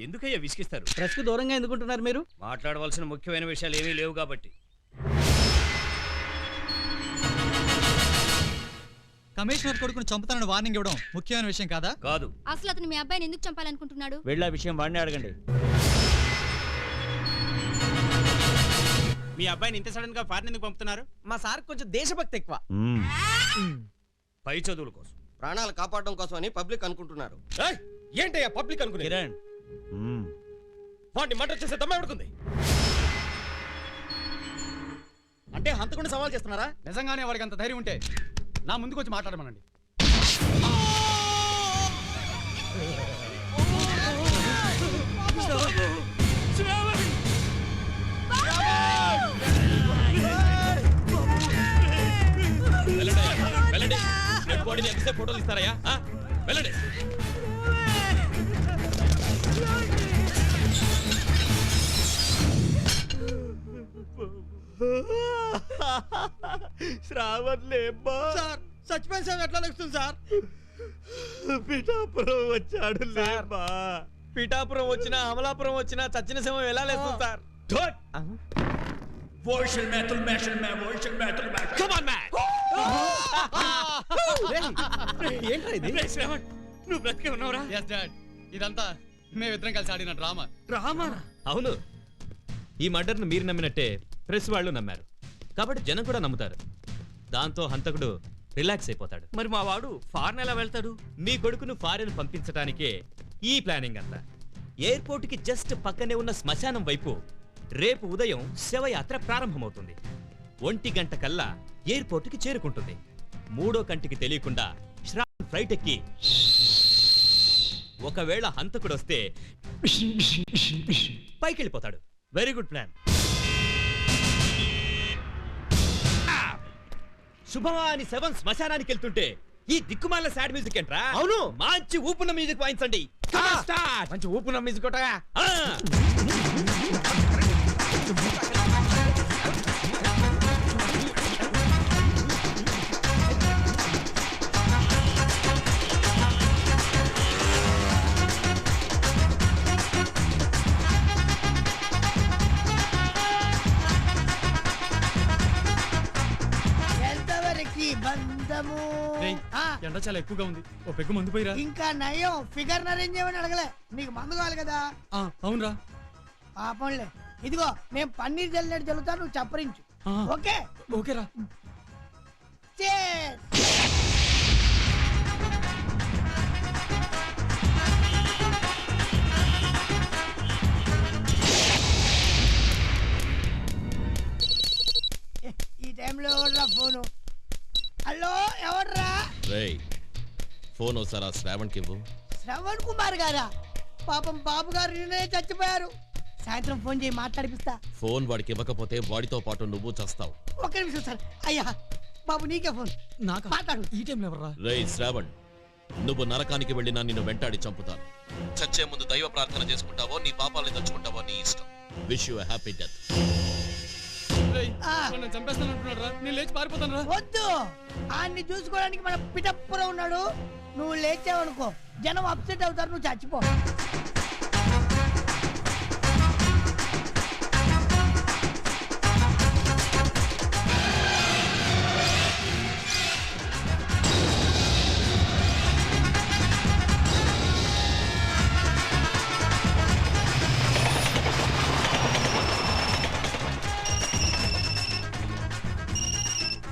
ఎందుకయ్యా విసిగిస్తారు? ప్రెస్ కు దూరంగా ఎందుకుంటున్నారు మీరు? మాట్లాడవలసిన ముఖ్యమైన విషయాలు ఏమీ లేవు కాబట్టి. కమిషనర్ కొడుకును చంపుతానని వార్నింగ్ ఇవ్వడం ముఖ్యమైన విషయం కాదా? కాదు. అసలు అతను మీ అబ్బాయిని ఎందుకు చంపాలనుకుంటున్నాడు? వెళ్ళే విషయం వాడిని అడగండి. మీ అబ్బాయిని ఇంత సడన్ గా ఫారెన్ ఎందుకు పంపుతున్నారు? మా సార్ కొంచెం దేశభక్తి ఎక్కువ. పై చదువుల కోసం, ప్రాణాలు కాపాడడం కోసం అని పబ్లిక్ అనుకుంటున్నారు. ఏంటయ్యా పబ్లిక్ అనుకునే? కిరణ్, వాడిని మర్డర్ చేసే దమ్మ ఎవడుకుంది? అంటే హంతకుండా సవాల్ చేస్తున్నారా? నిజంగానే వాడికి అంత ధైర్యం ఉంటే నా ముందుకు వచ్చి మాట్లాడమనండి. ఫోటోలు ఇస్తారయ్యా? వెళ్ళండి. శ్రావణ్ లేమ్మా. సార్ చచ్చిపోయిన సార్ ఎట్లా లెక్కుతుంది సార్? పిఠాపురం వచ్చాడు లేమ్మా. పిఠాపురం వచ్చినా అమలాపురం వచ్చినా చచ్చిన శవం ఎలా లేస్తుంది సార్? ఏంట్రా ఇది? శ్రావణ్, నువ్వు బ్రతికే ఉన్నావురా? ఎస్ డాడ్, ఇదంతా మేమిద్దరం కలిసి ఆడిన డ్రామా. డ్రామా? అవును, ఈ మర్డర్ను మీరు నమ్మినట్టే ప్రెస్ వాళ్ళు నమ్మారు కాబట్టి జనం కూడా నమ్ముతారు. దాంతో హంతకుడు రిలాక్స్ అయిపోతాడు. మరి మా వాడు ఫారెన్ ఎలా వెళ్తాడు? మీ కొడుకును ఫారెన్ పంపించడానికే ఈ ప్లానింగ్ అంతా. ఎయిర్పోర్ట్ కి జస్ట్ పక్కనే ఉన్న శ్మశానం వైపు రేపు ఉదయం శవయాత్ర ప్రారంభమవుతుంది. 1 గంట కల్లా ఎయిర్పోర్ట్ కి చేరుకుంటుంది. 3వ కంటికి తెలియకుండా శ్రావణ్ ఫ్లైట్ ఎక్కి ఒకవేళ హంతకుడు వస్తే పైకి వెళ్ళిపోతాడు. Very good plan. శుభమాని శవం శ్మశానానికి వెళ్తుంటే ఈ దిక్కుమాల సాడ్ మ్యూజిక్ ఏంట్రా? అవును, మంచి ఊపున మ్యూజిక్ వాయించండి. మంచి ఊపు నమ్మించుకోటగా. ఎండ చాలా ఎక్కువగా ఉంది, ఓ పెగ్గు మందు పోయిరా. ఇంకా నయం ఫిగర్ అరేంజ్ చేయమని అడగలే, నీకు మందు కావాలి కదా. అవునరా. పాపంలే, ఇదిగో నేను పన్నీర్ జల్లినట్టు జల్లుతా, నువ్వు చప్పరించు. ఓకే ఓకేరా. ఈ టైంలో ఎవర్రా ఫోను? హలో, ఎవర్రా? ఫోన్ ఒకసారి శ్రావణ్ కి ఇవ్వు. శ్రవణ్ కుమార్ గారా? పాపం బాబు గారు నిన్నే చచ్చిపోయారు. సాయంత్రం ఫోన్ చేయి, మాట్లాడిపిస్తా. ఫోన్ వాడికి ఇవ్వకపోతే వాడితో పాటు నువ్వు చస్తావు. ఒక్క నిమిషం సార్. అయ్యా బాబు, నీకే ఫోన్. నాకు మాట్లాడు. ఈ టైంలో ఎవర్రా? శ్రావణ్, నువ్వు నరకానికి వెళ్ళినా నిన్ను వెంటాడి చంపుతాను. చచ్చే ముందు దైవ ప్రార్థన చేసుకుంటావో నీ పాపాలని తలుచుకుంటావో నీ ఇష్టం. Wish you happy death. చంపేస్తానంటున్నాడు, నేను లేచి పారిపోతాను. వద్దు, ఆయన్ని చూసుకోవడానికి మన పిఠాపురం ఉన్నాడు. నువ్వు లేచావనుకో జనం అప్సెట్ అవుతారు, నువ్వు చచ్చిపో.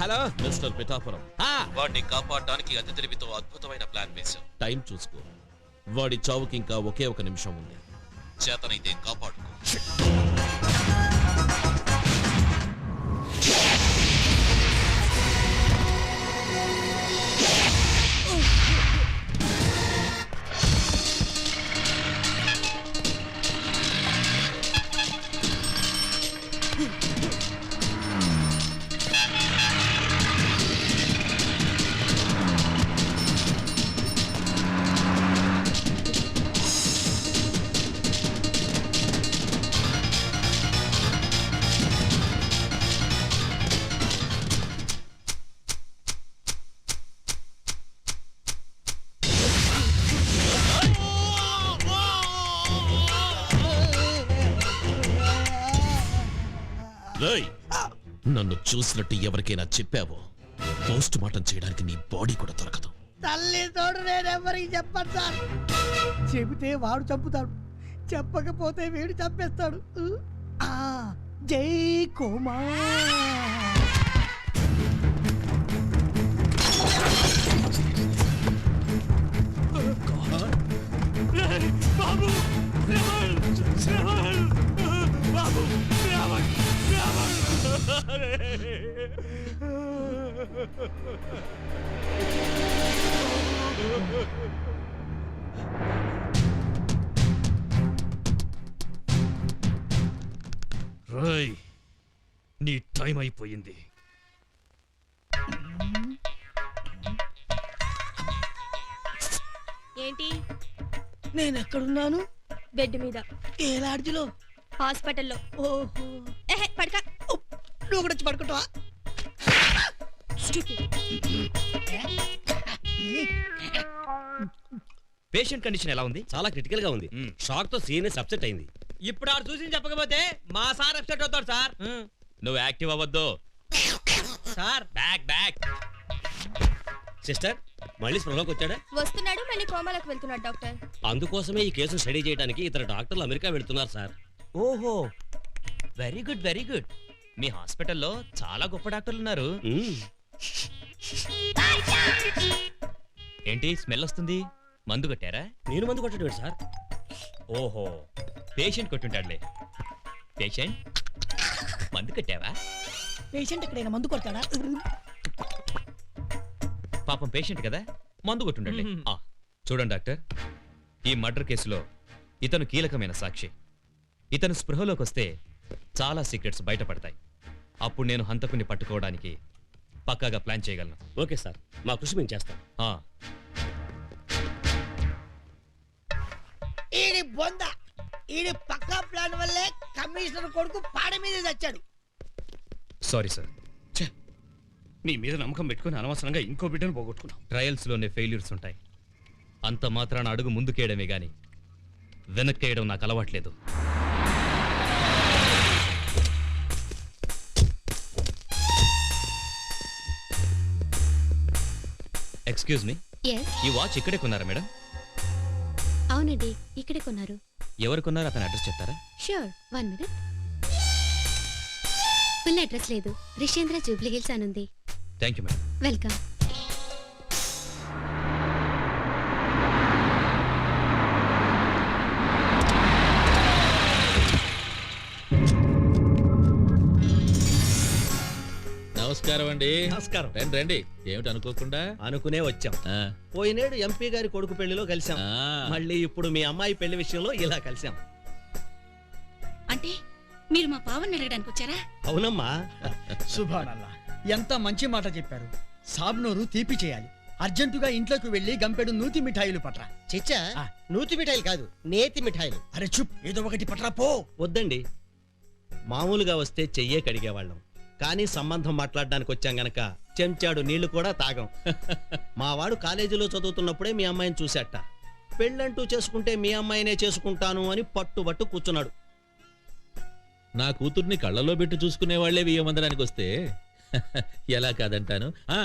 హలో మిస్టర్ పిఠాపురం, వాడిని కాపాడడానికి అతి తెలివితో అద్భుతమైన ప్లాన్ వేశాం. టైం చూసుకో. వాడి చావుకి ఇంకా ఒకే ఒక నిమిషం ఉంది. చేతనైతే కాపాడుకో. రేయ్, నన్ను చూసినట్టు ఎవరికైనా చెప్పావో పోస్ట్ మార్టం చేయడానికి నీ బాడీ కూడా దొరకదు. తల్లి తోడు నేనెవరికి చెప్పను సార్. చెబితే వాడు చంపుతాడు, చెప్పకపోతే వీడు చంపేస్తాడు. ఆ, జై కుమార్. బాబు శ్రవణ్, శ్రవణ్, బాబు శ్రవణ్, శ్రవణ్. రాయ్, నీ టైం అయిపోయింది. ఏంటి? నేను ఎక్కడున్నాను? బెడ్ మీద, ఏ లాడ్జిలో? హాస్పిటల్లో. ఓహో, పడక. నువ్వు కూడా వచ్చి పడుకుంటావా? పేషెంట్ కండిషన్ ఎలా ఉంది? చాలా క్రిటికల్ గా ఉంది. మ్మ్. షాక్ తో సీరియస్ అప్సెట్ అయింది. ఇప్పుడు ఆడు చూసి చెప్పకపోతే మా సార్ అప్సెట్ అవుతాడు సార్. నువ్వు యాక్టివ్ అవ్వద్దు. Sir back back. సిస్టర్ మళ్ళీ స్పృహలోకి వచ్చాడా? వస్తున్నాడు, మళ్ళీ కోమాలకు వెళ్తున్నాడు డాక్టర్. అందుకోసమే ఈ కేసు స్టడీ చేయడానికి ఇతర డాక్టర్లు అమెరికా వెళ్తున్నారు సార్. ఓహో, వెరీ గుడ్ వెరీ గుడ్. మీ హాస్పిటల్లో చాలా గొప్ప డాక్టర్లు ఉన్నారు. ఏంటి స్మెల్ వస్తుంది? మందు కొట్టారా? నేను మందు కొట్టడం సార్. ఓహో, పేషెంట్ కొట్టుంటాడులే. పేషెంట్, మందు కట్టావా? పేషెంట్ ఎక్కడైనా మందు కొడతాడా? పాపం పేషెంట్ కదా, మందు కొట్టుండాలి. చూడండి డాక్టర్, ఈ మర్డర్ కేసులో ఇతను కీలకమైన సాక్షి. ఇతను స్పృహలోకి వస్తే చాలా సీక్రెట్స్ బయటపడతాయి. అప్పుడు నేను హంతకుని పట్టుకోవడానికి పక్కాగా ప్లాన్ చేయగలను. ఓకే సార్, మా కృషి మేము చేస్తాం. ఆ, ఈడి బొంద, ఈడి పక్కా ప్లాన్ వల్లే కమిషనర్ కొడుకు పాడ మీద చచ్చాడు. Sorry sir. నీ మీద నమ్మకం పెట్టుకుని అనవసరంగా ఇంకో బిడ్డను పోగొట్టుకున్నావు. ట్రయల్స్లోనే ఫెయిల్యూర్స్ ఉంటాయి. అంత మాత్రాన అడుగు ముందుకేయడమే గాని వెనక్కేయడం నాకు అలవాట్లేదు. ఎక్స్క్యూజ్ మీ, ఎస్, ఈ వాచ్ ఇక్కడే కొన్నారా మేడం? అవునండి, ఇక్కడే కొన్నారు. ఎవరు కొన్నారు అతని అడ్రస్ చెప్తారా? Sure, 1 minute. ఫుల్ అడ్రస్ లేదు, రిషేంద్ర జూబ్లీ హిల్స్ అనుంది. Thank you madam. వెల్కమ్. నమస్కారం అండి. నమస్కారం. రండి రండి. ఏమిటి అనుకోకుండా? అనుకునే వచ్చాం. ఆ, పోయినేడు ఎంపీ గారి కొడుకు పెళ్లిలో కలిసాం. ఆ. మళ్ళీ ఇప్పుడు మీ అమ్మాయి పెళ్లి విషయంలో ఇలా కలిసాం. అంటే మీరు మా పావని అడగడానికి వచ్చారా? అవునమ్మా. సుభానల్లా, ఎంత మంచి మాట చెప్పారు. సాబ్నోరు తీపి చేయాలి. అర్జెంటుగా ఇంట్లోకి వెళ్లి గంపెడు నూతి మిఠాయిలు పట్రా. చిచ్చా, నూతి మిఠాయిలు కాదు, నేతి మిఠాయిలు. అరే చుప్, ఏదో ఒకటి పట్రా పో. వద్దండి, మామూలుగా వస్తే చెయ్యే కడిగేవాళ్ళం. కానీ సంబంధం మాట్లాడడానికి వచ్చాం గనక చెంచాడు నీళ్లు కూడా తాగం. మా వాడు కాలేజీలో చదువుతున్నప్పుడే మీ అమ్మాయిని చూశాట. పెళ్ళంటూ చేసుకుంటే మీ అమ్మాయినే చేసుకుంటాను అని పట్టుబట్టు కూర్చున్నాడు. నా కూతుర్ని కళ్ళలో పెట్టి చూసుకునే వాళ్లే వియ్యమందడానికి వస్తే ఎలా కాదంటాను. ఆ,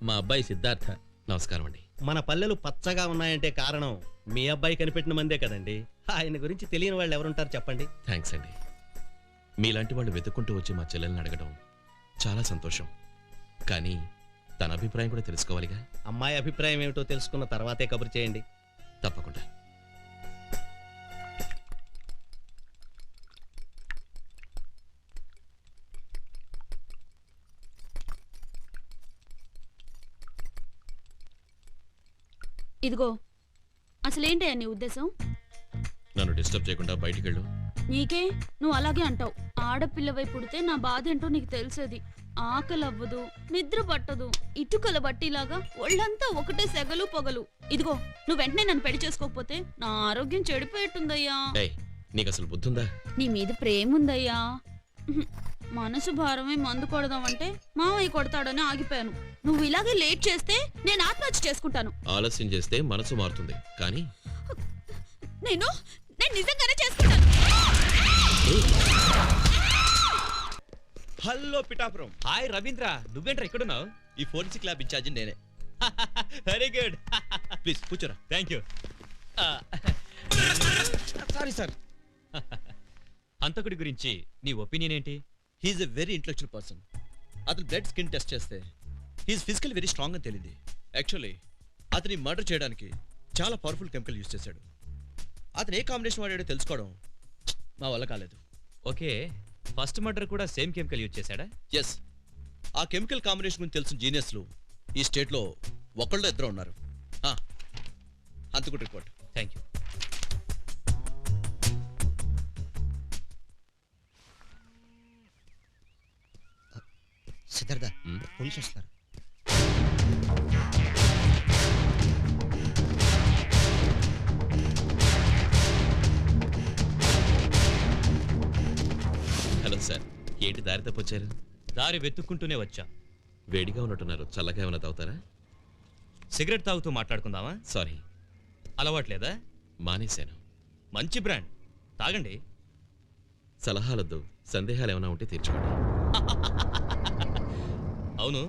మా అబ్బాయి సిద్ధార్థ. నమస్కారం అండి. మన పల్లెలు పచ్చగా ఉన్నాయంటే కారణం మీ అబ్బాయి కనిపెట్టిన మందే కదండి. ఆయన గురించి తెలియని వాళ్ళు ఎవరుంటారు చెప్పండి. థ్యాంక్స్ అండి. మీలాంటి వాళ్ళు వెతుక్కుంటూ వచ్చి మా చెల్లెల్ని అడగడం చాలా సంతోషం. కానీ తన అభిప్రాయం కూడా తెలుసుకోవాలిగా. అమ్మాయి అభిప్రాయం ఏమిటో తెలుసుకున్న తర్వాతే కబురు చేయండి. తప్పకుండా. ఇదిగో, అసలేంటయ్యా నీ ఉద్దేశం? నన్ను డిస్టర్బ్ చేయకుండా బయటికి వెళ్ళు. నీకే, నువ్వు అలాగే అంటావు. ఆడపిల్లవై పుడితే నా బాధ ఏంటో నీకు తెలిసేది. ఆకలి అవ్వదు, నిద్ర పట్టదు, ఇటుకల బట్టిలాగా ఒళ్ళంతా ఒకటే సెగలు పొగలు. ఇదిగో, నువ్వు వెంటనే నన్ను పెళ్లి చేసుకోకపోతే నా ఆరోగ్యం చెడిపోయేట్టుందయ్యా. ఏయ్, నీకు అసలు బుద్ధుందా? నీ మీద ప్రేమ ఉందయ్యా. మనసు భారమై మందు కొడదామంటే మావయ్య కొడతాడని ఆగిపోయాను. నువ్వు ఇలాగే లేట్ చేస్తే నేను ఆత్మహత్య చేసుకుంటాను. ఆలస్యం చేస్తే మనసు మారుతుంది, కానీ నేను నిజంగానే చేసుకుంటాను. హలో పిఠాపురం. హాయ్ రవీంద్ర, నువ్వేంట్రా ఇక్కడున్నావు? ఈ ఫోరెన్సిక్ ల్యాబ్ ఇన్ఛార్జి నేనే. Very good. ప్లీజ్ కూర్చోరా. Thank you. Sorry sir. హంతకుడి గురించి నీ ఒపీనియన్ ఏంటి? He's a very intellectual person. అతను బ్లడ్ స్కిన్ టెస్ట్ చేస్తే హీఈస్ ఫిజికల్ వెరీ స్ట్రాంగ్ అని తెలిసింది. యాక్చువల్లీ అతని మర్డర్ చేయడానికి చాలా పవర్ఫుల్ కెమికల్ యూజ్ చేశాడు. అతను ఏ కాంబినేషన్ వాడాడో తెలుసుకోవడం మా వల్ల కాలేదు. ఓకే, ఫస్ట్ మర్డర్ కూడా సేమ్ కెమికల్ యూజ్ చేశాడా? ఎస్, ఆ కెమికల్ కాంబినేషన్ గురించి తెలిసిన జీనియస్లు ఈ స్టేట్లో ఒకళ్ళు ఇద్దరు ఉన్నారు. అంతకుడు report. Thank you. Siddhartha, police వస్తున్నారు. హలో సార్, ఏంటి దారి తప్పొచ్చారు? దారి వెతుక్కుంటూనే వచ్చా. వేడిగా ఉన్నట్టున్నారు, చల్లగా ఏమైనా తాగుతారా? సిగరెట్ తాగుతూ మాట్లాడుకుందామా? సారీ, అలవాట్లేదా? మానేశాను. మంచి బ్రాండ్, తాగండి. సలహాలొద్దు, సందేహాలు ఏమైనా ఉంటే తీర్చుకోండి. అవును,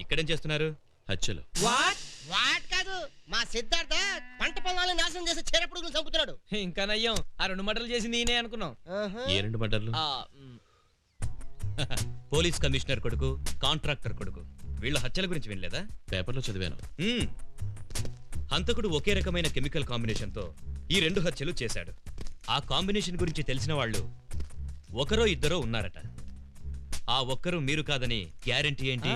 ఇక్కడేం చేస్తున్నారు? హత్యలు. వాట్ కాదు, మా సిద్ధార్థ పంట పొలాలను నాశనం చేసి చీరపుడుగులు చంపుతున్నాడు. ఇంకా నయ్యం, ఆ 2 మటర్లు చేసింది ఈయనే అనుకున్నాం. ఏ 2 మర్డర్లు? పోలీస్ కమిషనర్ కొడుకు, కాంట్రాక్టర్ కొడుకు, వీళ్ళ హత్యల గురించి వినలేదా? పేపర్లో చదివాను. హంతకుడు ఒకే రకమైన కెమికల్ కాంబినేషన్తో ఈ 2 హత్యలు చేశాడు. ఆ కాంబినేషన్ గురించి తెలిసిన వాళ్ళు ఒకరో ఇద్దరో ఉన్నారట. ఆ ఒక్కరు మీరు కాదని గ్యారెంటీ ఏంటి?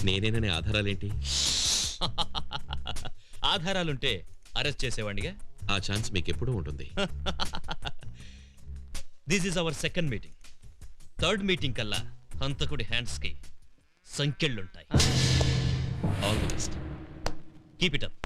నేనేననే ఆధారాలేంటి? ఆధారాలుంటే అరెస్ట్ చేసేవాడిగా. ఆ ఛాన్స్ మీకెప్పుడూ ఉంటుంది. This is our second meeting. Third meeting కల్లా హంతకుడి హ్యాండ్స్ కి సంకెళ్ళుంటాయి. All the best. Keep it up.